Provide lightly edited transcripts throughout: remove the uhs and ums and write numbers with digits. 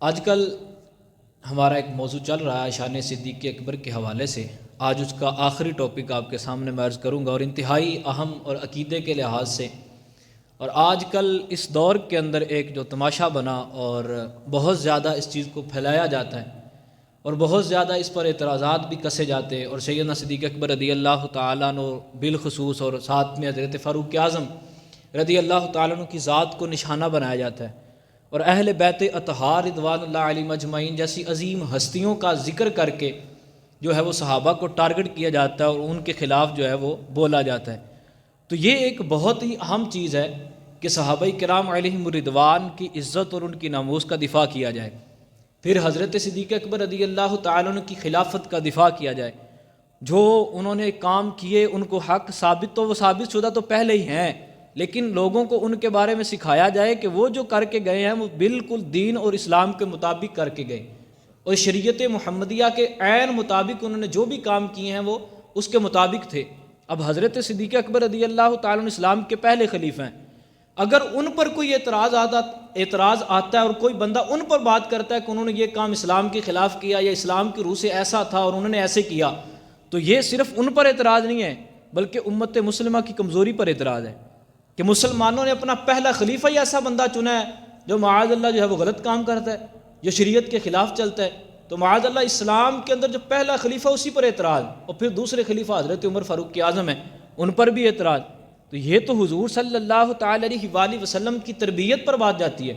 آج کل ہمارا ایک موضوع چل رہا ہے شان صدیق اکبر کے حوالے سے۔ آج اس کا آخری ٹاپک آپ کے سامنے میں عرض کروں گا اور انتہائی اہم اور عقیدے کے لحاظ سے۔ اور آج کل اس دور کے اندر ایک جو تماشا بنا اور بہت زیادہ اس چیز کو پھیلایا جاتا ہے اور بہت زیادہ اس پر اعتراضات بھی کسے جاتے ہیں، اور سیدنا صدیق اکبر رضی اللہ تعالیٰ عنہ بالخصوص اور ساتھ میں حضرت فاروق اعظم رضی اللہ تعالیٰ عنہ کی ذات کو نشانہ بنایا جاتا ہے، اور اہل بیت اطہار رضوان اللہ علیہم اجمعین جیسی عظیم ہستیوں کا ذکر کر کے جو ہے وہ صحابہ کو ٹارگٹ کیا جاتا ہے اور ان کے خلاف جو ہے وہ بولا جاتا ہے۔ تو یہ ایک بہت ہی اہم چیز ہے کہ صحابہ کرام علیہم الرضوان کی عزت اور ان کی ناموس کا دفاع کیا جائے، پھر حضرت صدیق اکبر رضی اللہ تعالیٰ عنہ کی خلافت کا دفاع کیا جائے۔ جو انہوں نے کام کیے ان کو حق ثابت تو وہ ثابت شدہ تو پہلے ہی ہیں، لیکن لوگوں کو ان کے بارے میں سکھایا جائے کہ وہ جو کر کے گئے ہیں وہ بالکل دین اور اسلام کے مطابق کر کے گئے، اور شریعت محمدیہ کے عین مطابق انہوں نے جو بھی کام کیے ہیں وہ اس کے مطابق تھے۔ اب حضرت صدیق اکبر رضی اللہ تعالیٰ عنہ اسلام کے پہلے خلیفہ ہیں، اگر ان پر کوئی اعتراض آتا ہے اور کوئی بندہ ان پر بات کرتا ہے کہ انہوں نے یہ کام اسلام کے خلاف کیا یا اسلام کی روح سے ایسا تھا اور انہوں نے ایسے کیا، تو یہ صرف ان پر اعتراض نہیں ہے بلکہ امت مسلمہ کی کمزوری پر اعتراض ہے کہ مسلمانوں نے اپنا پہلا خلیفہ ہی ایسا بندہ چنا ہے جو معاذ اللہ جو ہے وہ غلط کام کرتا ہے، جو شریعت کے خلاف چلتا ہے۔ تو معاذ اللہ اسلام کے اندر جو پہلا خلیفہ اسی پر اعتراض، اور پھر دوسرے خلیفہ حضرت عمر فاروق اعظم ہیں ان پر بھی اعتراض۔ تو یہ تو حضور صلی اللہ تعالی علیہ وآلہ وسلم کی تربیت پر بات جاتی ہے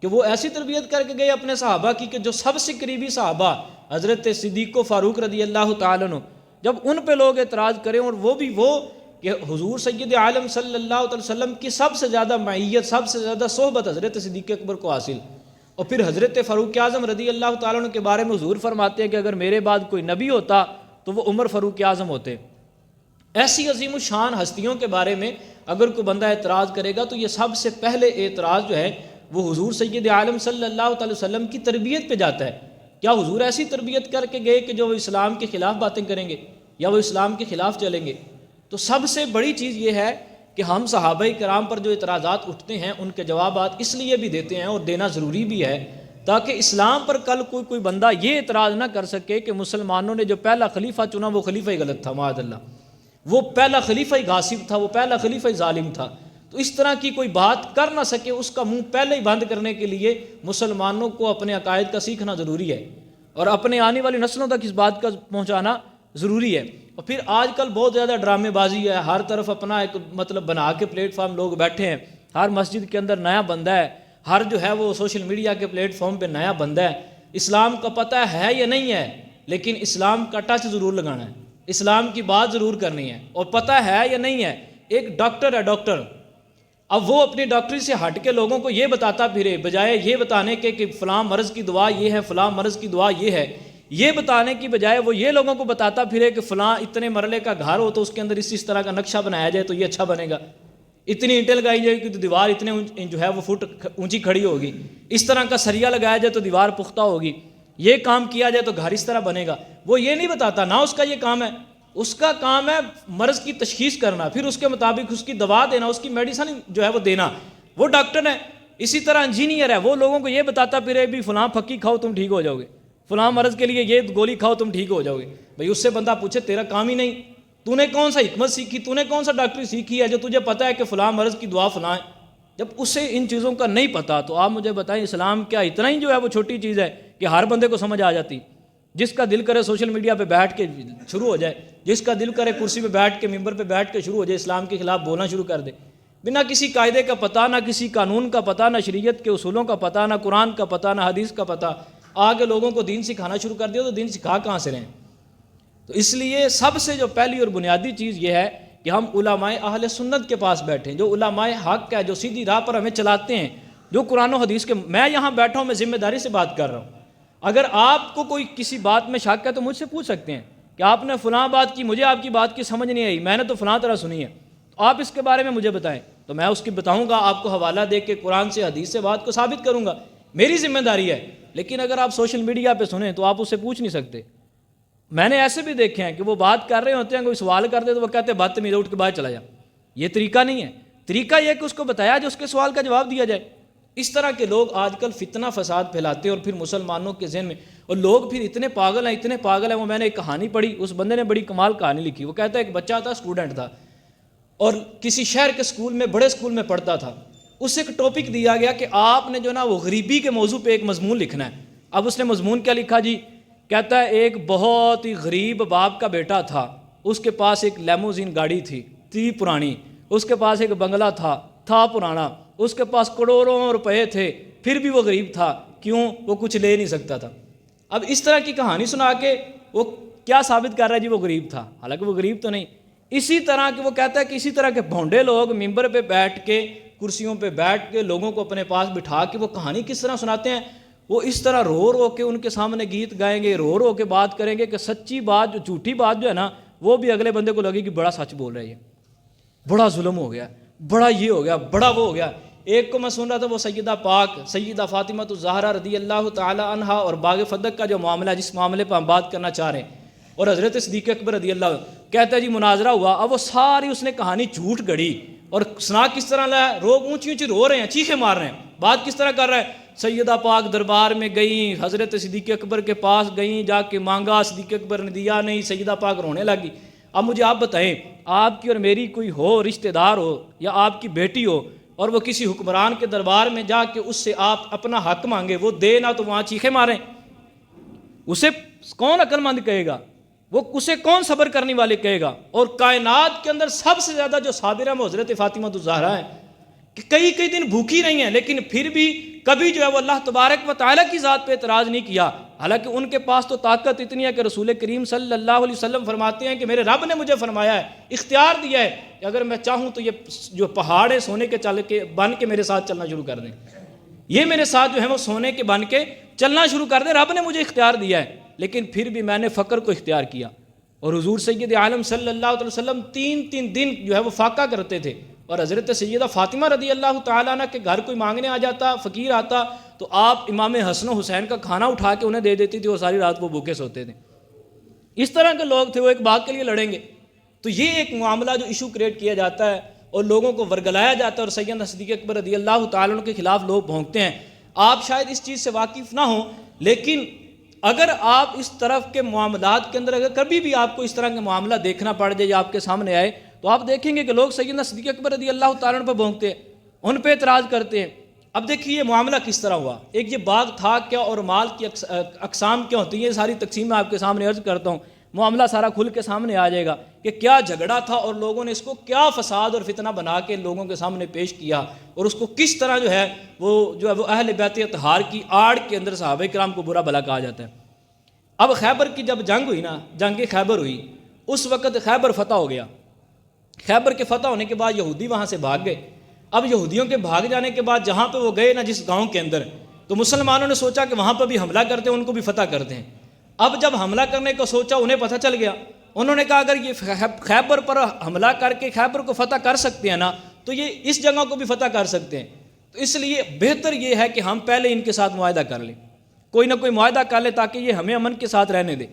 کہ وہ ایسی تربیت کر کے گئے اپنے صحابہ کی کہ جو سب سے قریبی صحابہ حضرت صدیق و فاروق رضی اللہ تعالیٰ عنہ، جب ان پہ لوگ اعتراض کریں، اور وہ بھی وہ کہ حضور سید عالم صلی اللہ علیہ وسلم کی سب سے زیادہ معیت، سب سے زیادہ صحبت حضرت صدیق اکبر کو حاصل، اور پھر حضرت فاروق اعظم رضی اللہ تعالیٰ عنہ کے بارے میں حضور فرماتے ہیں کہ اگر میرے بعد کوئی نبی ہوتا تو وہ عمر فاروق اعظم ہوتے۔ ایسی عظیم الشان ہستیوں کے بارے میں اگر کوئی بندہ اعتراض کرے گا تو یہ سب سے پہلے اعتراض جو ہے وہ حضور سید عالم صلی اللہ علیہ وسلم کی تربیت پہ جاتا ہے۔ کیا حضور ایسی تربیت کر کے گئے کہ جو وہ اسلام کے خلاف باتیں کریں گے یا وہ اسلام کے خلاف چلیں گے؟ تو سب سے بڑی چیز یہ ہے کہ ہم صحابہ کرام پر جو اعتراضات اٹھتے ہیں ان کے جوابات اس لیے بھی دیتے ہیں اور دینا ضروری بھی ہے تاکہ اسلام پر کل کوئی بندہ یہ اعتراض نہ کر سکے کہ مسلمانوں نے جو پہلا خلیفہ چنا وہ خلیفہ ہی غلط تھا، معاذ اللہ، وہ پہلا خلیفہ ہی غاصب تھا، وہ پہلا خلیفہ ہی ظالم تھا۔ تو اس طرح کی کوئی بات کر نہ سکے، اس کا منہ پہلے ہی بند کرنے کے لیے مسلمانوں کو اپنے عقائد کا سیکھنا ضروری ہے اور اپنے آنے والی نسلوں تک اس بات کا پہنچانا ضروری ہے۔ اور پھر آج کل بہت زیادہ ڈرامے بازی ہے، ہر طرف اپنا ایک بنا کے پلیٹ فارم لوگ بیٹھے ہیں، ہر مسجد کے اندر نیا بندہ ہے، ہر جو ہے وہ سوشل میڈیا کے پلیٹ فارم پہ نیا بندہ ہے۔ اسلام کا پتہ ہے یا نہیں ہے، لیکن اسلام کا ٹچ ضرور لگانا ہے، اسلام کی بات ضرور کرنی ہے، اور پتہ ہے یا نہیں ہے۔ ایک ڈاکٹر ہے، ڈاکٹر، اب وہ اپنی ڈاکٹری سے ہٹ کے لوگوں کو یہ بتاتا پھرے، بجائے یہ بتانے کے کہ فلاں مرض کی دعا یہ ہے، فلاں مرض کی دعا یہ ہے، یہ بتانے کی بجائے وہ یہ لوگوں کو بتاتا پھرے کہ فلاں اتنے مرلے کا گھر ہو تو اس کے اندر اس طرح کا نقشہ بنایا جائے تو یہ اچھا بنے گا، اتنی اینٹیں لگائی جائے کہ دیوار اتنے جو ہے وہ فٹ اونچی کھڑی ہوگی، اس طرح کا سریا لگایا جائے تو دیوار پختہ ہوگی، یہ کام کیا جائے تو گھر اس طرح بنے گا۔ وہ یہ نہیں بتاتا، نہ اس کا یہ کام ہے، اس کا کام ہے مرض کی تشخیص کرنا، پھر اس کے مطابق اس کی دوا دینا، اس کی میڈیسن جو ہے وہ دینا۔ وہ ڈاکٹر ہے، اسی طرح انجینئر ہے، وہ لوگوں کو یہ بتاتا پھرے بھی فلاں پھکی کھاؤ تم ٹھیک ہو جاؤ گے، فلاں مرض کے لیے یہ گولی کھاؤ تم ٹھیک ہو جاؤ گے۔ بھئی اس سے بندہ پوچھے تیرا کام ہی نہیں، تو نے کون سا حکمت سیکھی، تو نے کون سا ڈاکٹری سیکھی ہے جو تجھے پتہ ہے کہ فلاں مرض کی دعا فلاں ہے؟ جب اسے ان چیزوں کا نہیں پتہ تو آپ مجھے بتائیں اسلام کیا اتنا ہی جو ہے وہ چھوٹی چیز ہے کہ ہر بندے کو سمجھ آ جاتی؟ جس کا دل کرے سوشل میڈیا پہ بیٹھ کے شروع ہو جائے، جس کا دل کرے کرسی پہ بیٹھ کے ممبر پہ بیٹھ کے شروع ہو جائے، اسلام کے خلاف بولنا شروع کر دے، بنا کسی قاعدے کا پتہ، نہ کسی قانون کا پتہ، نہ شریعت کے اصولوں کا پتہ، نہ قرآن کا پتہ، نہ حدیث کا پتہ، آگے لوگوں کو دین سکھانا شروع کر دیا تو دین سکھا کہاں سے رہیں؟ تو اس لیے سب سے جو پہلی اور بنیادی چیز یہ ہے کہ ہم علماء اہل سنت کے پاس بیٹھیں، جو علماء حق ہے، جو سیدھی راہ پر ہمیں چلاتے ہیں، جو قرآن و حدیث کے۔ میں یہاں بیٹھا ہوں، میں ذمہ داری سے بات کر رہا ہوں، اگر آپ کو کوئی کسی بات میں شک ہے تو مجھ سے پوچھ سکتے ہیں کہ آپ نے فلاں بات کی، مجھے آپ کی بات کی سمجھ نہیں آئی، میں نے تو فلاں طرح سنی ہے، تو آپ اس کے بارے میں مجھے بتائیں، تو میں اس کی بتاؤں گا، آپ کو حوالہ دے کے قرآن سے حدیث سے بات کو ثابت کروں گا، میری ذمہ داری ہے۔ لیکن اگر آپ سوشل میڈیا پہ سنیں تو آپ اس سے پوچھ نہیں سکتے۔ میں نے ایسے بھی دیکھے ہیں کہ وہ بات کر رہے ہوتے ہیں، کوئی سوال کرتے تو وہ کہتے ہیں بدتمیز اٹھ کے باہر چلا جا۔ یہ طریقہ نہیں ہے، طریقہ یہ کہ اس کو بتایا جائے، اس کے سوال کا جواب دیا جائے۔ اس طرح کے لوگ آج کل فتنہ فساد پھیلاتے ہیں اور پھر مسلمانوں کے ذہن میں، اور لوگ پھر اتنے پاگل ہیں وہ میں نے ایک کہانی پڑھی، اس بندے نے بڑی کمال کہانی لکھی. وہ کہتا ہے ایک بچہ تھا، اسٹوڈنٹ تھا، اور کسی شہر کے اسکول میں، بڑے اسکول میں پڑھتا تھا. اسے ایک ٹاپک دیا گیا کہ آپ نے جو نا وہ غریبی کے موضوع پہ ایک مضمون لکھنا ہے. اب اس نے مضمون کیا لکھا جی؟ کہتا ہے ایک بہت ہی غریب باپ کا بیٹا تھا، اس کے پاس ایک لیموزین گاڑی تھی پرانی، اس کے پاس ایک بنگلہ تھا پرانا، اس کے پاس کروڑوں روپے تھے، پھر بھی وہ غریب تھا. کیوں؟ وہ کچھ لے نہیں سکتا تھا. اب اس طرح کی کہانی سنا کے وہ کیا ثابت کر رہا ہے جی؟ وہ غریب تھا، حالانکہ وہ غریب تو نہیں. اسی طرح کہ وہ کہتا ہے کہ اسی طرح کے بھونڈے لوگ ممبر پہ بیٹھ کے، کرسیوں پہ بیٹھ کے لوگوں کو اپنے پاس بٹھا کے وہ کہانی کس طرح سناتے ہیں. وہ اس طرح رو رو کے ان کے سامنے گیت گائیں گے، رو رو کے بات کریں گے کہ سچی بات، جو جھوٹی بات جو ہے نا، وہ بھی اگلے بندے کو لگے کہ بڑا سچ بول رہا ہے، یہ بڑا ظلم ہو گیا، بڑا یہ ہو گیا، بڑا وہ ہو گیا. ایک کو میں سن رہا تھا، وہ سیدہ پاک سیدہ فاطمہ الزہرا رضی اللہ تعالی عنہا اور باغ فدق کا جو معاملہ ہے، جس معاملے پہ ہم بات کرنا چاہ رہے ہیں، اور حضرت صدیق اکبر رضی اللہ کہتا ہے جی مناظرہ ہوا. اب وہ ساری اس نے کہانی جھوٹ گڑی اور سنا کس طرح لایا. لوگ اونچی اونچی رو رہے ہیں، چیخیں مار رہے ہیں. بات کس طرح کر رہا ہے؟ سیدہ پاک دربار میں گئیں، حضرت صدیق اکبر کے پاس گئیں، جا کے مانگا، صدیق اکبر نے دیا نہیں، سیدہ پاک رونے لگی. اب مجھے آپ بتائیں، آپ کی اور میری کوئی ہو رشتہ دار ہو یا آپ کی بیٹی ہو اور وہ کسی حکمران کے دربار میں جا کے اس سے آپ اپنا حق مانگے، وہ دے نہ تو وہاں چیخیں ماریں، اسے کون عقل مند کہے گا؟ وہ اسے کون صبر کرنے والے کہے گا؟ اور کائنات کے اندر سب سے زیادہ جو صابر ہے وہ حضرت فاطمہ الزہرا ہے، کہ کئی دن بھوکی رہی ہیں، لیکن پھر بھی کبھی جو ہے وہ اللہ تبارک و تعالیٰ کی ذات پہ اعتراض نہیں کیا. حالانکہ ان کے پاس تو طاقت اتنی ہے کہ رسول کریم صلی اللہ علیہ وسلم فرماتے ہیں کہ میرے رب نے مجھے فرمایا ہے، اختیار دیا ہے کہ اگر میں چاہوں تو یہ جو پہاڑ ہے سونے کے بن کے میرے ساتھ چلنا شروع کر دیں، یہ میرے ساتھ جو ہے وہ سونے کے بن کے چلنا شروع کر دیں. رب نے مجھے اختیار دیا ہے، لیکن پھر بھی میں نے فقر کو اختیار کیا. اور حضور سید عالم صلی اللہ علیہ وسلم 3 دن جو ہے وہ فاقہ کرتے تھے. اور حضرت سیدہ فاطمہ رضی اللہ تعالیٰ عنہ کے گھر کوئی مانگنے آ جاتا، فقیر آتا، تو آپ امام حسن و حسین کا کھانا اٹھا کے انہیں دے دیتی تھی، وہ ساری رات وہ بھوکے سوتے تھے. اس طرح کے لوگ تھے، وہ ایک باغ کے لیے لڑیں گے. تو یہ ایک معاملہ جو ایشو کریٹ کیا جاتا ہے اور لوگوں کو ورگلایا جاتا ہے، اور سیدنا صدیق اکبر رضی اللہ تعالیٰ عنہ کے خلاف لوگ بھونکتے ہیں. آپ شاید اس چیز سے واقف نہ ہوں، لیکن اگر آپ اس طرف کے معاملات کے اندر اگر کبھی بھی آپ کو اس طرح کے معاملہ دیکھنا پڑ جائے یا آپ کے سامنے آئے، تو آپ دیکھیں گے کہ لوگ سیدنا صدیق اکبر رضی اللہ تعالیٰ عنہ پہ بھونکتے ہیں، ان پہ اعتراض کرتے ہیں. اب دیکھیے یہ معاملہ کس طرح ہوا. ایک یہ باغ تھا کیا اور مال کی اقسام کیا ہوتی ہیں، یہ ساری تقسیم میں آپ کے سامنے عرض کرتا ہوں. معاملہ سارا کھل کے سامنے آ جائے گا کہ کیا جھگڑا تھا اور لوگوں نے اس کو کیا فساد اور فتنہ بنا کے لوگوں کے سامنے پیش کیا، اور اس کو کس طرح جو ہے وہ اہل بیت اطہار کی آڑ کے اندر صحابہ کرام کو برا بھلا کہا جاتا ہے. اب خیبر کی جب جنگ ہوئی نا، جنگ خیبر ہوئی، اس وقت خیبر فتح ہو گیا. خیبر کے فتح ہونے کے بعد یہودی وہاں سے بھاگ گئے. اب یہودیوں کے بھاگ جانے کے بعد جہاں پہ وہ گئے نا، جس گاؤں کے اندر، تو مسلمانوں نے سوچا کہ وہاں پہ بھی حملہ کرتے ہیں، ان کو بھی فتح کرتے ہیں. اب جب حملہ کرنے کو سوچا، انہیں پتہ چل گیا، انہوں نے کہا اگر یہ خیبر پر حملہ کر کے خیبر کو فتح کر سکتے ہیں نا، تو یہ اس جگہ کو بھی فتح کر سکتے ہیں. تو اس لیے بہتر یہ ہے کہ ہم پہلے ان کے ساتھ معاہدہ کر لیں، کوئی نہ کوئی معاہدہ کر لیں تاکہ یہ ہمیں امن کے ساتھ رہنے دے.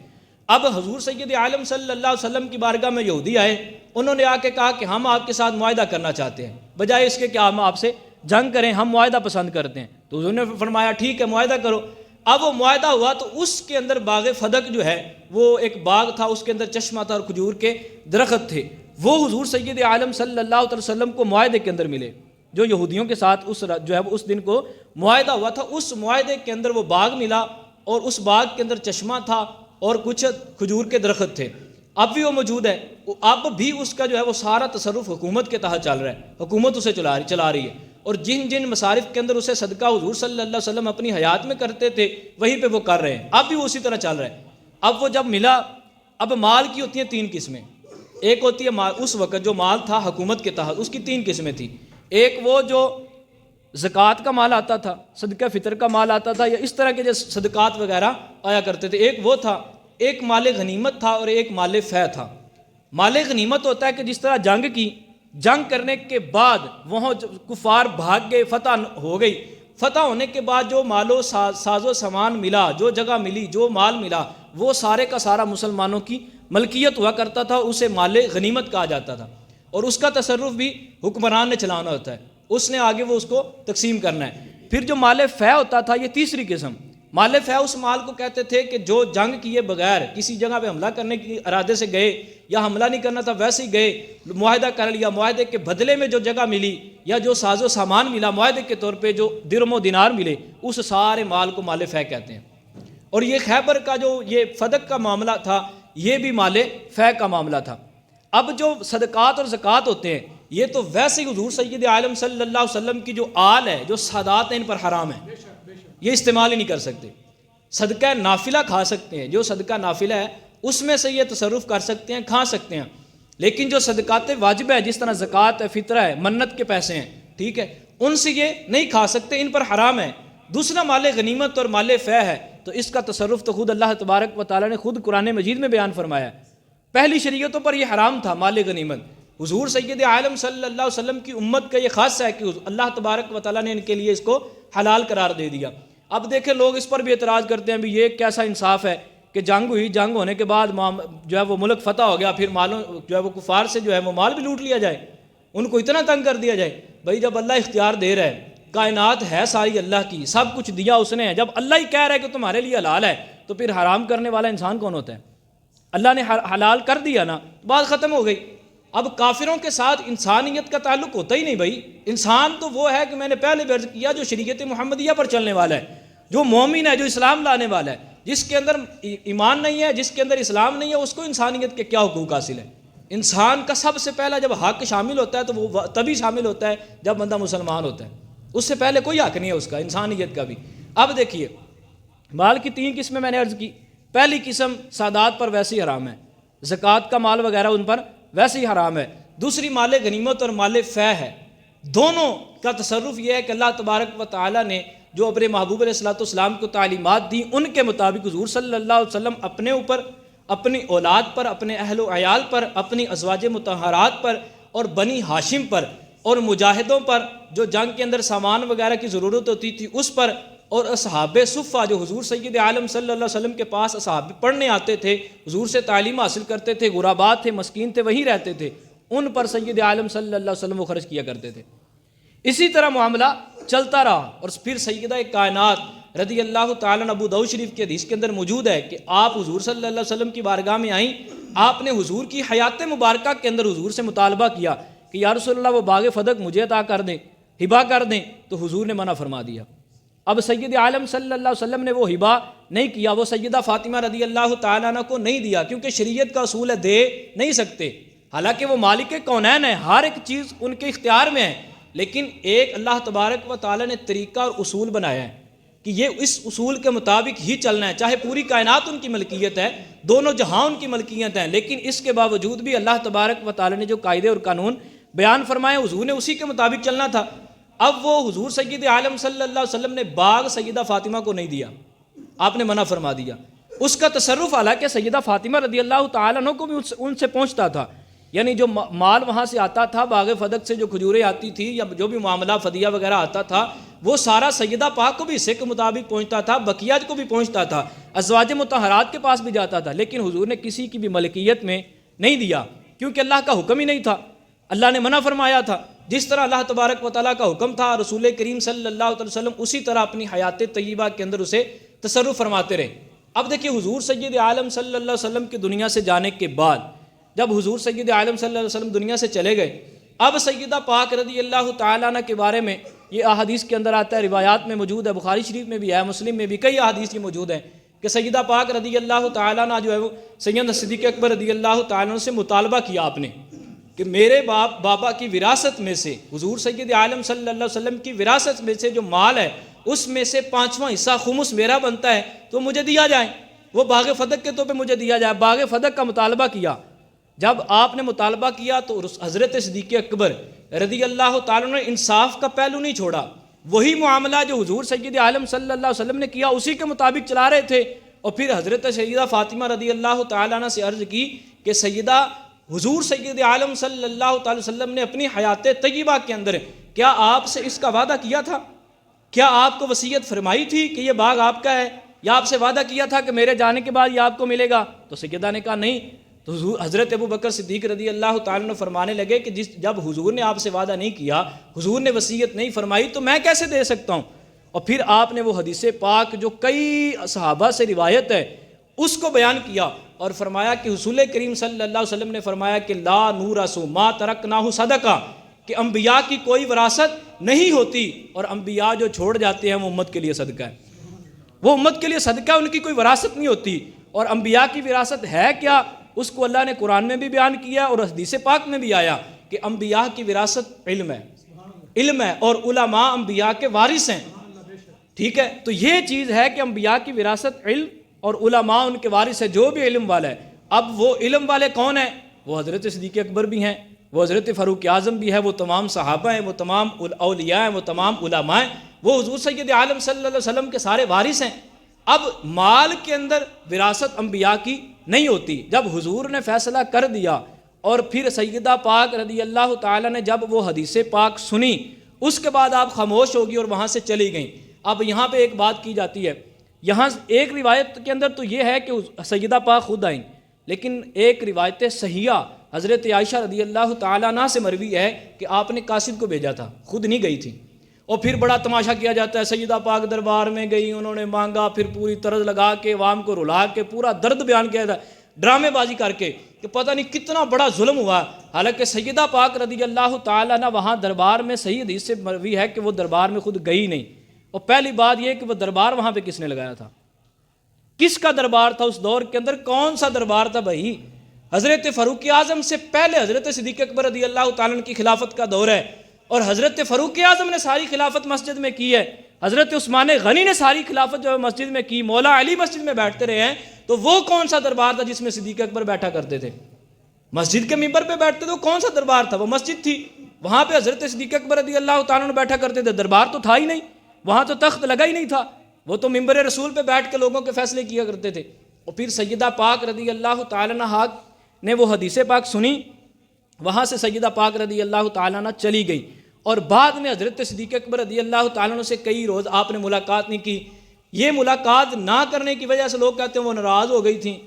اب حضور سید عالم صلی اللہ علیہ وسلم کی بارگاہ میں یہودی آئے، انہوں نے آ کے کہا کہ ہم آپ کے ساتھ معاہدہ کرنا چاہتے ہیں، بجائے اس کے کہ ہم آپ سے جنگ کریں، ہم معاہدہ پسند کرتے ہیں. تو حضور نے فرمایا ٹھیک ہے معاہدہ کرو. اب وہ معاہدہ ہوا تو اس کے اندر باغ فدق جو ہے وہ ایک باغ تھا، اس کے اندر چشمہ تھا اور کھجور کے درخت تھے. وہ حضور سید عالم صلی اللہ علیہ وسلم کو معاہدے کے اندر ملے، جو یہودیوں کے ساتھ اس دن کو معاہدہ ہوا تھا. اس معاہدے کے اندر وہ باغ ملا، اور اس باغ کے اندر چشمہ تھا اور کچھ کھجور کے درخت تھے. اب بھی وہ موجود ہے. اب بھی اس کا جو ہے وہ سارا تصرف حکومت کے تحت چل رہا ہے، حکومت اسے چلا رہی ہے. اور جن مصارف کے اندر اسے صدقہ حضور صلی اللہ علیہ وسلم اپنی حیات میں کرتے تھے، وہیں پہ وہ کر رہے ہیں. اب بھی وہ اسی طرح چل رہا ہے. اب وہ جب ملا، اب مال کی ہوتی ہیں 3 قسمیں. ایک ہوتی ہے مال، اس وقت جو مال تھا حکومت کے تحت، اس کی 3 قسمیں تھیں. ایک وہ جو زکوٰۃ کا مال آتا تھا، صدقہ فطر کا مال آتا تھا، یا اس طرح کے جو صدقات وغیرہ آیا کرتے تھے، ایک وہ تھا. ایک مال غنیمت تھا اور ایک مال فے تھا. مال غنیمت ہوتا ہے کہ جس طرح جنگ کرنے کے بعد وہاں کفار بھاگ گئے، فتح ہو گئی، فتح ہونے کے بعد جو مال و ساز و سامان ملا، جو جگہ ملی، جو مال ملا، وہ سارے کا سارا مسلمانوں کی ملکیت ہوا کرتا تھا، اسے مال غنیمت کہا جاتا تھا. اور اس کا تصرف بھی حکمران نے چلانا ہوتا ہے، اس نے آگے وہ اس کو تقسیم کرنا ہے. پھر جو مال فے ہوتا تھا، یہ تیسری قسم مال فے اس مال کو کہتے تھے کہ جو جنگ کیے بغیر کسی جگہ پہ حملہ کرنے کے ارادے سے گئے یا حملہ نہیں کرنا تھا ویسے ہی گئے، معاہدہ کر لیا، معاہدے کے بدلے میں جو جگہ ملی یا جو ساز و سامان ملا معاہدے کے طور پہ، جو درہم و دینار ملے، اس سارے مال کو مال فے کہتے ہیں۔ اور یہ خیبر کا جو یہ فدق کا معاملہ تھا، یہ بھی مال فے کا معاملہ تھا۔ اب جو صدقات اور زکوٰۃ ہوتے ہیں، یہ تو ویسے ہی حضور سید عالم صلی اللہ علیہ وسلم کی جو آل ہے، جو سادات ہیں، ان پر حرام ہے، یہ استعمال ہی نہیں کر سکتے۔ صدقہ نافلہ کھا سکتے ہیں، جو صدقہ نافلہ ہے اس میں سے یہ تصرف کر سکتے ہیں، کھا سکتے ہیں، لیکن جو صدقات واجب ہے، جس طرح زکوٰۃ ہے، فطرہ ہے، منت کے پیسے ہیں، ٹھیک ہے، ان سے یہ نہیں کھا سکتے، ان پر حرام ہے۔ دوسرا مال غنیمت اور مال فے ہے، تو اس کا تصرف تو خود اللہ تبارک و تعالیٰ نے خود قرآن مجید میں بیان فرمایا ہے۔ پہلی شریعتوں پر یہ حرام تھا مال غنیمت۔ حضور سید عالم صلی اللہ علیہ وسلم کی امت کا یہ خاصہ ہے کہ اللہ تبارک و تعالیٰ نے ان کے لیے اس کو حلال قرار دے دیا۔ اب دیکھیں لوگ اس پر بھی اعتراض کرتے ہیں، بھی یہ کیسا انصاف ہے کہ جنگ ہوئی، جنگ ہونے کے بعد جو ہے وہ ملک فتح ہو گیا، پھر مالوں جو ہے وہ کفار سے جو ہے وہ مال بھی لوٹ لیا جائے، ان کو اتنا تنگ کر دیا جائے۔ بھائی جب اللہ اختیار دے رہا ہے، کائنات ہے ساری اللہ کی، سب کچھ دیا اس نے ہے، جب اللہ ہی کہہ رہا ہے کہ تمہارے لیے حلال ہے، تو پھر حرام کرنے والا انسان کون ہوتا ہے؟ اللہ نے حلال کر دیا نا، بات ختم ہو گئی۔ اب کافروں کے ساتھ انسانیت کا تعلق ہوتا ہی نہیں بھائی۔ انسان تو وہ ہے کہ میں نے پہلے بھی عرض کیا، جو شریعت محمدیہ پر چلنے والا ہے، جو مومن ہے، جو اسلام لانے والا ہے۔ جس کے اندر ایمان نہیں ہے، جس کے اندر اسلام نہیں ہے، اس کو انسانیت کے کیا حقوق حاصل ہے؟ انسان کا سب سے پہلا جب حق شامل ہوتا ہے تو وہ تبھی شامل ہوتا ہے جب بندہ مسلمان ہوتا ہے، اس سے پہلے کوئی حق نہیں ہے اس کا، انسانیت کا بھی۔ اب دیکھیے مال کی 3 قسمیں میں نے عرض کی۔ پہلی قسم سادات پر ویسے ہی حرام ہے، زکوٰۃ کا مال وغیرہ ان پر ویسے ہی حرام ہے۔ دوسری مال غنیمت اور مال فے ہے، دونوں کا تصرف یہ ہے کہ اللہ تبارک و تعالیٰ نے جو اپنے محبوب علیہ الصلوۃ والسلام کو تعلیمات دی، ان کے مطابق حضور صلی اللہ علیہ وسلم اپنے اوپر، اپنی اولاد پر، اپنے اہل و عیال پر، اپنی ازواج مطہرات پر اور بنی ہاشم پر اور مجاہدوں پر، جو جنگ کے اندر سامان وغیرہ کی ضرورت ہوتی تھی اس پر، اور اصحاب صفہ جو حضور سید عالم صلی اللہ علیہ وسلم کے پاس اصحاب پڑھنے آتے تھے، حضور سے تعلیم حاصل کرتے تھے، غربات تھے، مسکین تھے، وہیں رہتے تھے، ان پر سید عالم صلی اللہ علیہ وسلم وہ خرچ کیا کرتے تھے۔ اسی طرح معاملہ چلتا رہا، اور پھر سیدہ کائنات رضی اللہ تعالیٰ عنہ، ابو داؤد شریف کی حدیث کے اندر موجود ہے کہ آپ حضور صلی اللہ علیہ وسلم کی بارگاہ میں آئیں، آپ نے حضور کی حیات مبارکہ کے اندر حضور سے مطالبہ کیا کہ یا رسول اللہ وہ باغ فدق مجھے عطا کر دیں، ہبہ کر دیں، تو حضور نے منع فرما دیا۔ اب سید عالم صلی اللہ علیہ وسلم نے وہ ہبہ نہیں کیا، وہ سیدہ فاطمہ رضی اللہ تعالیٰ عنہ کو نہیں دیا، کیونکہ شریعت کا اصول ہے دے نہیں سکتے، حالانکہ وہ مالک کونین ہے، ہر ایک چیز ان کے اختیار میں ہے، لیکن ایک اللہ تبارک و تعالیٰ نے طریقہ اور اصول بنایا ہے کہ یہ اس اصول کے مطابق ہی چلنا ہے، چاہے پوری کائنات ان کی ملکیت ہے، دونوں جہاں ان کی ملکیت ہیں، لیکن اس کے باوجود بھی اللہ تبارک و تعالیٰ نے جو قاعدے اور قانون بیان فرمائے، حضور نے اسی کے مطابق چلنا تھا۔ اب وہ حضور سید عالم صلی اللہ علیہ وسلم نے باغ سیدہ فاطمہ کو نہیں دیا، آپ نے منع فرما دیا۔ اس کا تصرف حالانکہ سیدہ فاطمہ رضی اللہ تعالیٰ عنہ کو بھی ان سے پہنچتا تھا، یعنی جو مال وہاں سے آتا تھا، باغ فدق سے جو کھجوریں آتی تھی یا جو بھی معاملہ فدیہ وغیرہ آتا تھا، وہ سارا سیدہ پاک کو بھی حصے کے مطابق پہنچتا تھا، بقیہ کو بھی پہنچتا تھا، ازواج مطہرات کے پاس بھی جاتا تھا، لیکن حضور نے کسی کی بھی ملکیت میں نہیں دیا، کیونکہ اللہ کا حکم ہی نہیں تھا، اللہ نے منع فرمایا تھا۔ جس طرح اللہ تبارک و تعالیٰ کا حکم تھا، رسول کریم صلی اللہ علیہ وسلم اسی طرح اپنی حیات طیبہ کے اندر اسے تصرف فرماتے رہے۔ اب دیکھیے حضور سید عالم صلی اللہ علیہ وسلم کی دنیا سے جانے کے بعد، جب حضور سید عالم صلی اللہ علیہ وسلم دنیا سے چلے گئے، اب سیدہ پاک رضی اللہ تعالیٰ عنہ کے بارے میں یہ احادیث کے اندر آتا ہے، روایات میں موجود ہے، بخاری شریف میں بھی ہے، مسلم میں بھی کئی احادیث یہ موجود ہیں کہ سیدہ پاک رضی اللہ تعالیٰ عنہ جو ہے وہ سیدنا صدیق اکبر رضی اللہ تعالیٰ عنہ سے مطالبہ کیا آپ نے کہ میرے بابا کی وراثت میں سے، حضور سید عالم صلی اللہ علیہ وسلم کی وراثت میں سے جو مال ہے اس میں سے 5واں حصہ خمس میرا بنتا ہے تو مجھے دیا جائے، وہ باغ فدق کے طور پہ مجھے دیا جائے۔ باغ فدق کا مطالبہ کیا، جب آپ نے مطالبہ کیا تو حضرت صدیق اکبر رضی اللہ تعالیٰ نے انصاف کا پہلو نہیں چھوڑا، وہی معاملہ جو حضور سید عالم صلی اللہ علیہ وسلم نے کیا اسی کے مطابق چلا رہے تھے، اور پھر حضرت سیدہ فاطمہ رضی اللہ تعالیٰ عنہ سے عرض کی کہ سیدہ حضور سید عالم صلی اللہ تعالی وسلم نے اپنی حیات طیبہ کے اندر کیا آپ سے اس کا وعدہ کیا تھا؟ کیا آپ کو وصیت فرمائی تھی کہ یہ باغ آپ کا ہے، یا آپ سے وعدہ کیا تھا کہ میرے جانے کے بعد یہ آپ کو ملے گا؟ تو سیدہ نے کہا نہیں۔ تو حضرت ابو بکر صدیق رضی اللہ تعالیٰ عنہ فرمانے لگے کہ جب حضور نے آپ سے وعدہ نہیں کیا، حضور نے وصیت نہیں فرمائی، تو میں کیسے دے سکتا ہوں؟ اور پھر آپ نے وہ حدیث پاک جو کئی صحابہ سے روایت ہے اس کو بیان کیا اور فرمایا کہ رسول کریم صلی اللہ علیہ وسلم نے فرمایا کہ لا نورث ما ترکناہ صدقہ، کہ انبیاء کی کوئی وراثت نہیں ہوتی، اور انبیاء جو چھوڑ جاتے ہیں وہ امت کے لیے صدقہ ہے، وہ امت کے لیے صدقہ ہے، ان کی کوئی وراثت نہیں ہوتی۔ اور انبیاء کی وراثت ہے کیا، اس کو اللہ نے قرآن میں بھی بیان کیا اور حدیث پاک میں بھی آیا کہ انبیاء کی وراثت علم ہے، علم ہے، اور علماء انبیاء کے وارث ہیں، ٹھیک ہے۔ تو یہ چیز ہے کہ انبیاء کی وراثت علم اور علماء ان کے وارث ہے، جو بھی علم والا ہے۔ اب وہ علم والے کون ہیں؟ وہ حضرت صدیق اکبر بھی ہیں، وہ حضرت فاروق اعظم بھی ہے، وہ تمام صحابہ ہیں، وہ تمام اولیاء ہیں، وہ تمام علماء ہیں، وہ حضور سید عالم صلی اللہ علیہ وسلم کے سارے وارث ہیں۔ اب مال کے اندر وراثت انبیاء کی نہیں ہوتی۔ جب حضور نے فیصلہ کر دیا اور پھر سیدہ پاک رضی اللہ تعالیٰ نے جب وہ حدیث پاک سنی، اس کے بعد آپ خاموش ہوگی اور وہاں سے چلی گئیں۔ اب یہاں پہ ایک بات کی جاتی ہے، یہاں ایک روایت کے اندر تو یہ ہے کہ سیدہ پاک خود آئیں، لیکن ایک روایت صحیحہ حضرت عائشہ رضی اللہ تعالیٰ عنہ سے مروی ہے کہ آپ نے قاصد کو بھیجا تھا، خود نہیں گئی تھی۔ اور پھر بڑا تماشا کیا جاتا ہے، سیدہ پاک دربار میں گئی، انہوں نے مانگا، پھر پوری طرز لگا کے عوام کو رلا کے پورا درد بیان کیا تھا، ڈرامے بازی کر کے کہ پتہ نہیں کتنا بڑا ظلم ہوا۔ حالانکہ سیدہ پاک رضی اللہ تعالیٰ عنہ وہاں دربار میں صحیح حدیث سے مروی ہے کہ وہ دربار میں خود گئی نہیں۔ اور پہلی بات یہ کہ وہ دربار وہاں پہ کس نے لگایا تھا، کس کا دربار تھا اس دور کے اندر، کون سا دربار تھا بھائی؟ حضرت فاروق اعظم سے پہلے حضرت صدیق اکبر رضی اللہ تعالیٰ عنہ کی خلافت کا دور ہے، اور حضرت فاروق اعظم نے ساری خلافت مسجد میں کی ہے، حضرت عثمان غنی نے ساری خلافت جو ہے مسجد میں کی، مولا علی مسجد میں بیٹھتے رہے ہیں، تو وہ کون سا دربار تھا جس میں صدیق اکبر بیٹھا کرتے تھے؟ مسجد کے ممبر پہ بیٹھتے تھے، وہ کون سا دربار تھا؟ وہ مسجد تھی، وہاں پہ حضرت صدیق اکبر رضی اللہ تعالیٰ عنہ بیٹھا کرتے تھے، دربار تو تھا ہی نہیں، وہاں تو تخت لگا ہی نہیں تھا، وہ تو ممبر رسول پہ بیٹھ کے لوگوں کے فیصلے کیا کرتے تھے۔ اور پھر سیدہ پاک رضی اللہ تعالیٰ عنہ نے وہ حدیث پاک سنی، وہاں سے سیدہ پاک رضی اللہ تعالیٰ عنہ چلی گئی، اور بعد میں حضرت صدیق اکبر رضی اللہ تعالیٰ عنہ سے کئی روز آپ نے ملاقات نہیں کی۔ یہ ملاقات نہ کرنے کی وجہ سے لوگ کہتے ہیں وہ ناراض ہو گئی تھیں،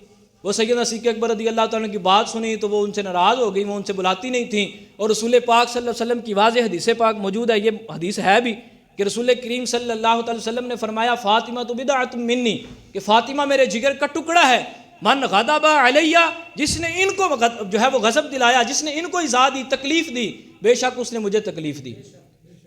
وہ سیدنا صدیق اکبر رضی اللہ تعالیٰ عنہ کی بات سنی تو وہ ان سے ناراض ہو گئی، وہ ان سے بلاتی نہیں تھیں۔ اور رسول پاک صلی اللہ علیہ وسلم کی واضح حدیث پاک موجود ہے، یہ حدیث ہے بھی کہ رسول کریم صلی اللہ علیہ وسلم نے فرمایا فاطمہ تو بدعۃ منی، کہ فاطمہ میرے جگر کا ٹکڑا ہے، من غضب علیہ، جس نے ان کو جو ہے وہ غضب دلایا، جس نے ان کو ایذا دی، تکلیف دی، بے شک اس نے مجھے تکلیف دی،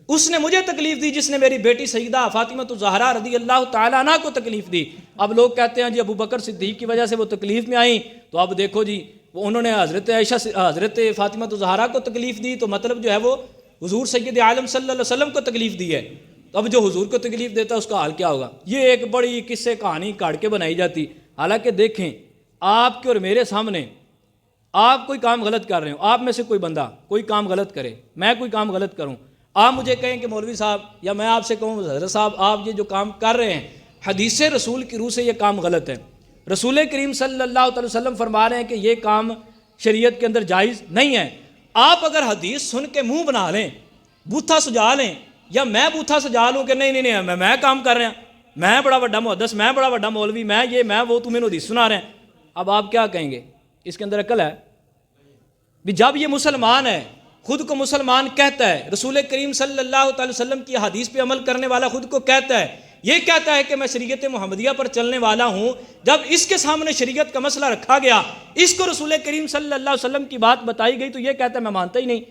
اس نے مجھے تکلیف دی جس نے میری بیٹی سیدہ فاطمہ الزہرا رضی اللہ تعالیٰ عنہ کو تکلیف دی۔ اب لوگ کہتے ہیں جی ابو بکر صدیق کی وجہ سے وہ تکلیف میں آئیں، تو اب دیکھو جی وہ انہوں نے حضرت فاطمہ الزہرا کو تکلیف دی، تو مطلب جو ہے وہ حضور سید عالم صلی اللہ علیہ وسلم کو تکلیف دی ہے، اب جو حضور کو تکلیف دیتا ہے اس کا حال کیا ہوگا؟ یہ ایک بڑی قصے کہانی کاٹ کے بنائی جاتی۔ حالانکہ دیکھیں آپ کے اور میرے سامنے آپ کوئی کام غلط کر رہے ہو، آپ میں سے کوئی بندہ کوئی کام غلط کرے، میں کوئی کام غلط کروں، آپ مجھے کہیں کہ مولوی صاحب، یا میں آپ سے کہوں حضرت صاحب آپ یہ جو کام کر رہے ہیں حدیث رسول کی روح سے یہ کام غلط ہے، رسول کریم صلی اللہ علیہ وسلم فرما رہے ہیں کہ یہ کام شریعت کے اندر جائز نہیں ہے، آپ اگر حدیث سن کے منہ بنا لیں، بوتھا سجا لیں، یا میں بوتھا سجا لوں کہ نہیں میں کام کر رہا ہوں، میں بڑا بڑا محدث، میں بڑا بڑا مولوی، میں یہ میں وہ، تمہیں حدیث سنا رہے ہیں، اب آپ کیا کہیں گے؟ اس کے اندر عقل ہے؟ بھی جب یہ مسلمان ہے، خود کو مسلمان کہتا ہے، رسول کریم صلی اللہ تعالی وسلم کی حدیث پہ عمل کرنے والا خود کو کہتا ہے، یہ کہتا ہے کہ میں شریعت محمدیہ پر چلنے والا ہوں، جب اس کے سامنے شریعت کا مسئلہ رکھا گیا، اس کو رسول کریم صلی اللہ علیہ وسلم کی بات بتائی گئی، تو یہ کہتا ہے میں مانتا ہی نہیں،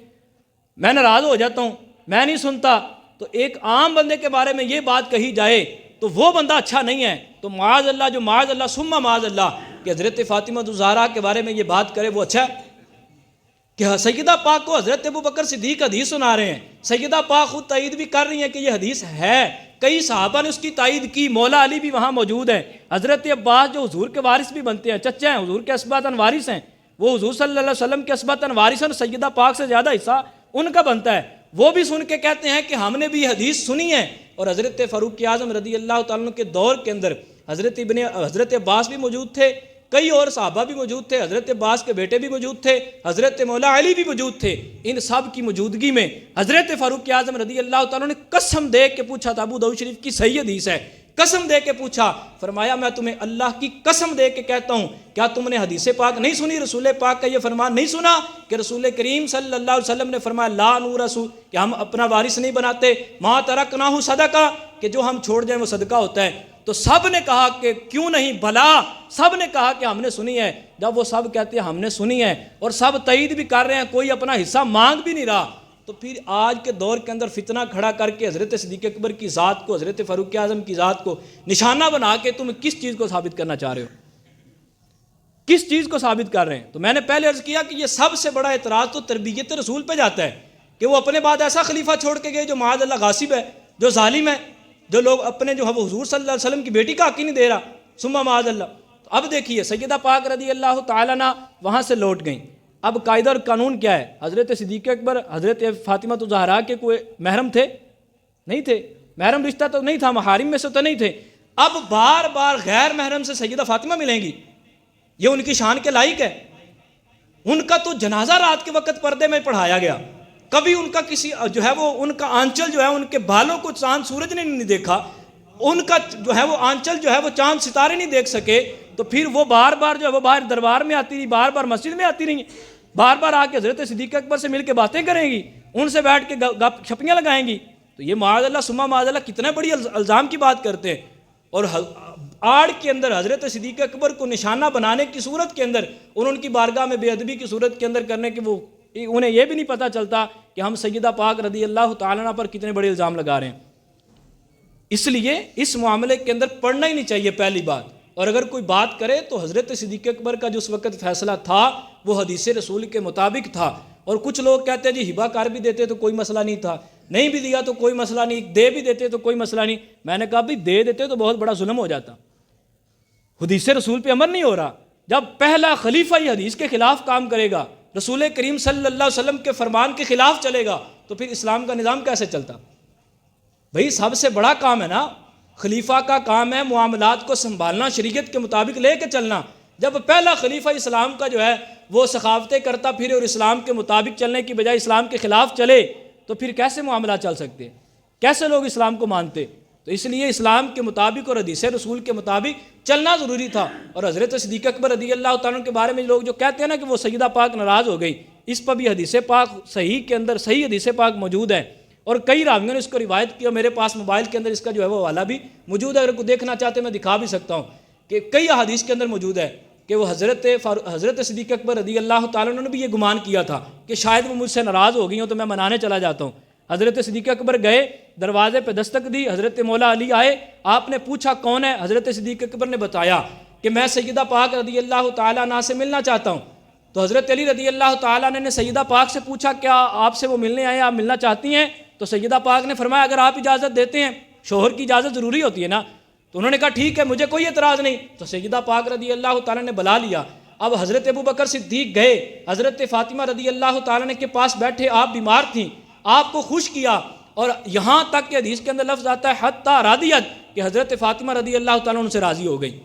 میں ناراض ہو جاتا ہوں، میں نہیں سنتا۔ تو ایک عام بندے کے بارے میں یہ بات کہی جائے تو وہ بندہ اچھا نہیں ہے، تو معاذ اللہ، جو معاذ اللہ ثم معاذ اللہ کہ حضرت فاطمہ الزہرا کے بارے میں یہ بات کرے وہ اچھا ہے؟ کہ سیدہ پاک کو حضرت ابو بکر صدیق حدیث سنا رہے ہیں، سیدہ پاک خود تائید بھی کر رہی ہیں کہ یہ حدیث ہے، کئی صحابہ نے اس کی تائید کی، مولا علی بھی وہاں موجود ہے، حضرت عباس جو حضور کے وارث بھی بنتے ہیں، چچا ہیں، حضور کے اسباتاً وارث ہیں، وہ حضور صلی اللہ علیہ وسلم کے اسباتاً وارث ہیں، اور سیدہ پاک سے زیادہ حصہ ان کا بنتا ہے، وہ بھی سن کے کہتے ہیں کہ ہم نے بھی حدیث سنی ہے۔ اور حضرت فاروق اعظم رضی اللہ تعالیٰ عنہ کے دور کے اندر حضرت عباس بھی موجود تھے، کئی اور صحابہ بھی موجود تھے، حضرت عباس کے بیٹے بھی موجود تھے، حضرت مولا علی بھی موجود تھے، ان سب کی موجودگی میں حضرت فاروق اعظم رضی اللہ تعالیٰ نے قسم دے کے پوچھا تھا، ابو داؤد شریف کی صحیح حدیث ہے، قسم دے کے پوچھا، فرمایا میں تمہیں اللہ کی قسم دے کے کہتا ہوں، کیا تم نے حدیث پاک نہیں سنی؟ رسول پاک کا یہ فرمان نہیں سنا کہ رسول کریم صلی اللہ علیہ وسلم نے فرمایا لا نورث، کہ ہم اپنا وارث نہیں بناتے، ما ترکناہ صدقہ، کہ جو ہم چھوڑ جائیں وہ صدقہ ہوتا ہے، تو سب نے کہا کہ کیوں نہیں، بھلا سب نے کہا کہ ہم نے سنی ہے۔ جب وہ سب کہتے ہیں ہم نے سنی ہے اور سب تائید بھی کر رہے ہیں، کوئی اپنا حصہ مانگ بھی نہیں رہا، تو پھر آج کے دور کے اندر فتنہ کھڑا کر کے حضرت صدیق اکبر کی ذات کو، حضرت فاروق اعظم کی ذات کو نشانہ بنا کے تم کس چیز کو ثابت کرنا چاہ رہے ہو، کس چیز کو ثابت کر رہے ہیں؟ تو میں نے پہلے عرض کیا کہ یہ سب سے بڑا اعتراض تو تربیت رسول پہ جاتا ہے کہ وہ اپنے بعد ایسا خلیفہ چھوڑ کے گئے جو معاذ اللہ غاصب ہے، جو ظالم ہے، جو لوگ اپنے جو ہے وہ حضور صلی اللہ علیہ وسلم کی بیٹی کا حق ہی نہیں دے رہا، ثم معاذ اللہ۔ تو اب دیکھیے سیدہ پاک رضی اللہ تعالیٰ عنہ وہاں سے لوٹ گئیں، اب قاعدہ اور قانون کیا ہے؟ حضرت صدیق اکبر حضرت فاطمہ الزہرا کے کوئی محرم تھے؟ نہیں تھے، محرم رشتہ تو نہیں تھا، محارم میں سے تو نہیں تھے۔ اب بار بار غیر محرم سے سیدہ فاطمہ ملیں گی، یہ ان کی شان کے لائق ہے؟ ان کا تو جنازہ رات کے وقت پردے میں پڑھایا گیا، کبھی ان کا کسی جو ہے وہ ان کا آنچل جو ہے ان کے بالوں کو چاند سورج نے نہیں دیکھا، ان کا جو ہے وہ آنچل جو ہے وہ چاند ستارے نہیں دیکھ سکے، تو پھر وہ بار بار جو ہے وہ باہر دربار میں آتی رہی، بار بار مسجد میں آتی رہی، بار بار آ کے حضرت صدیق اکبر سے مل کے باتیں کریں گی، ان سے بیٹھ کے گپ چھپیاں لگائیں گی۔ تو یہ معاذ اللہ ثم معاذ اللہ کتنے بڑی الزام کی بات کرتے ہیں، اور آڑ کے اندر حضرت صدیق اکبر کو نشانہ بنانے کی صورت کے اندر اور ان کی بارگاہ میں بے ادبی کی صورت کے اندر کرنے کے وہ انہیں یہ بھی نہیں پتہ چلتا کہ ہم سیدہ پاک رضی اللہ تعالیٰ عنہ پر کتنے بڑے الزام لگا رہے ہیں۔ اس لیے اس معاملے کے اندر پڑھنا ہی نہیں چاہیے پہلی بات، اور اگر کوئی بات کرے تو حضرت صدیق اکبر کا جو اس وقت فیصلہ تھا وہ حدیث رسول کے مطابق تھا۔ اور کچھ لوگ کہتے ہیں جی ہبہ کر بھی دیتے تو کوئی مسئلہ نہیں تھا، نہیں بھی دیا تو کوئی مسئلہ نہیں، دے بھی دیتے تو کوئی مسئلہ نہیں۔ میں نے کہا بھی دے دیتے تو بہت بڑا ظلم ہو جاتا، حدیث رسول پہ عمل نہیں ہو رہا۔ جب پہلا خلیفہ یہ حدیث کے خلاف کام کرے گا، رسول کریم صلی اللہ علیہ وسلم کے فرمان کے خلاف چلے گا، تو پھر اسلام کا نظام کیسے چلتا؟ بھئی سب سے بڑا کام ہے نا، خلیفہ کا کام ہے معاملات کو سنبھالنا، شریعت کے مطابق لے کے چلنا۔ جب پہلا خلیفہ اسلام کا جو ہے وہ سخاوتیں کرتا پھرے اور اسلام کے مطابق چلنے کی بجائے اسلام کے خلاف چلے، تو پھر کیسے معاملات چل سکتے، کیسے لوگ اسلام کو مانتے؟ تو اس لیے اسلام کے مطابق اور حدیث رسول کے مطابق چلنا ضروری تھا۔ اور حضرت صدیق اکبر رضی اللہ تعالیٰ کے بارے میں لوگ جو کہتے ہیں نا کہ وہ سیدہ پاک ناراض ہو گئی، اس پر بھی حدیث پاک صحیح کے اندر صحیح حدیث پاک موجود ہے، اور کئی راویوں نے اس کو روایت کیا۔ میرے پاس موبائل کے اندر اس کا جو ہے وہ حوالہ بھی موجود ہے، اگر کوئی دیکھنا چاہتے میں دکھا بھی سکتا ہوں کہ کئی احادیث کے اندر موجود ہے کہ وہ حضرت صدیق اکبر رضی اللہ تعالیٰ نے بھی یہ گمان کیا تھا کہ شاید وہ مجھ سے ناراض ہو گئی ہوں تو میں منانے چلا جاتا ہوں۔ حضرت صدیق اکبر گئے، دروازے پہ دستک دی، حضرت مولا علی آئے، آپ نے پوچھا کون ہے؟ حضرت صدیق اکبر نے بتایا کہ میں سیدہ پاک رضی اللہ تعالیٰ عنہ سے ملنا چاہتا ہوں۔ تو حضرت علی رضی اللہ تعالیٰ عنہ نے سیدہ پاک سے پوچھا کیا آپ سے وہ ملنے آئے، آپ ملنا چاہتی ہیں؟ تو سیدہ پاک نے فرمایا اگر آپ اجازت دیتے ہیں، شوہر کی اجازت ضروری ہوتی ہے نا، تو انہوں نے کہا ٹھیک ہے مجھے کوئی اعتراض نہیں۔ تو سیدہ پاک رضی اللہ تعالیٰ نے بلا لیا۔ اب حضرت ابوبکر صدیق گئے، حضرت فاطمہ رضی اللہ تعالیٰ نے کے پاس بیٹھے، آپ بیمار تھیں، آپ کو خوش کیا، اور یہاں تک کہ حدیث کے اندر لفظ آتا ہے حتی راضیت، کہ حضرت فاطمہ رضی اللہ تعالیٰ ان سے راضی ہو گئی۔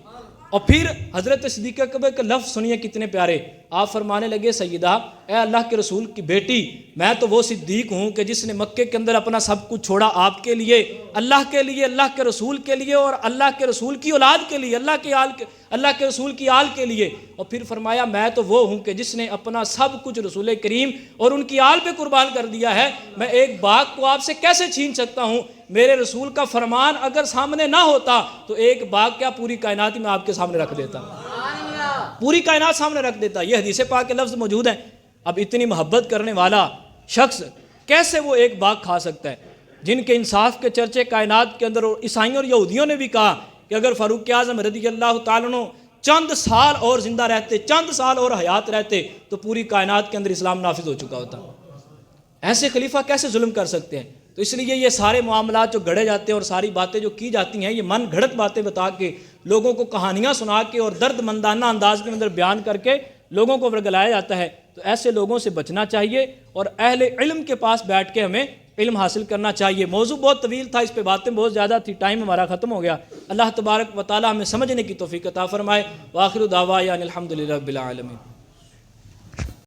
اور پھر حضرت صدیق اکبر کے لفظ سنیے کتنے پیارے، آپ فرمانے لگے سیدہ اے اللہ کے رسول کی بیٹی، میں تو وہ صدیق ہوں کہ جس نے مکے کے اندر اپنا سب کچھ چھوڑا آپ کے لیے، اللہ کے رسول کے لیے اور اللہ کے رسول کی اولاد کے لیے، اللہ کے رسول کی آل کے لیے۔ اور پھر فرمایا میں تو وہ ہوں کہ جس نے اپنا سب کچھ رسول کریم اور ان کی آل پہ قربان کر دیا ہے، میں ایک باغ کو آپ سے کیسے چھین سکتا ہوں؟ میرے رسول کا فرمان اگر سامنے نہ ہوتا تو ایک باغ کیا پوری کائنات ہی میں آپ کے سامنے رکھ دیتا، پوری کائنات سامنے رکھ دیتا۔ یہ حدیث پاک کے لفظ موجود ہیں۔ اب اتنی محبت کرنے والا شخص کیسے وہ ایک باغ کھا سکتا ہے؟ جن کے انصاف کے چرچے کائنات کے اندر، اور عیسائیوں اور یہودیوں نے بھی کہا کہ اگر فاروق اعظم رضی اللہ تعالیٰ عنہ چند سال اور زندہ رہتے، چند سال اور حیات رہتے، تو پوری کائنات کے اندر اسلام نافذ ہو چکا ہوتا۔ ایسے خلیفہ کیسے ظلم کر سکتے ہیں؟ تو اس لیے یہ سارے معاملات جو گھڑے جاتے ہیں اور ساری باتیں جو کی جاتی ہیں، یہ من گھڑت باتیں بتا کے لوگوں کو کہانیاں سنا کے اور درد مندانہ انداز کے اندر بیان کر کے لوگوں کو ورگلایا جاتا ہے۔ تو ایسے لوگوں سے بچنا چاہیے اور اہل علم کے پاس بیٹھ کے ہمیں علم حاصل کرنا چاہیے۔ موضوع بہت طویل تھا، اس پہ باتیں بہت زیادہ تھی، ٹائم ہمارا ختم ہو گیا۔ اللہ تبارک و تعالی ہمیں سمجھنے کی توفیق عطا فرمائے۔ وآخر دعوانا الحمدللہ رب العالمین۔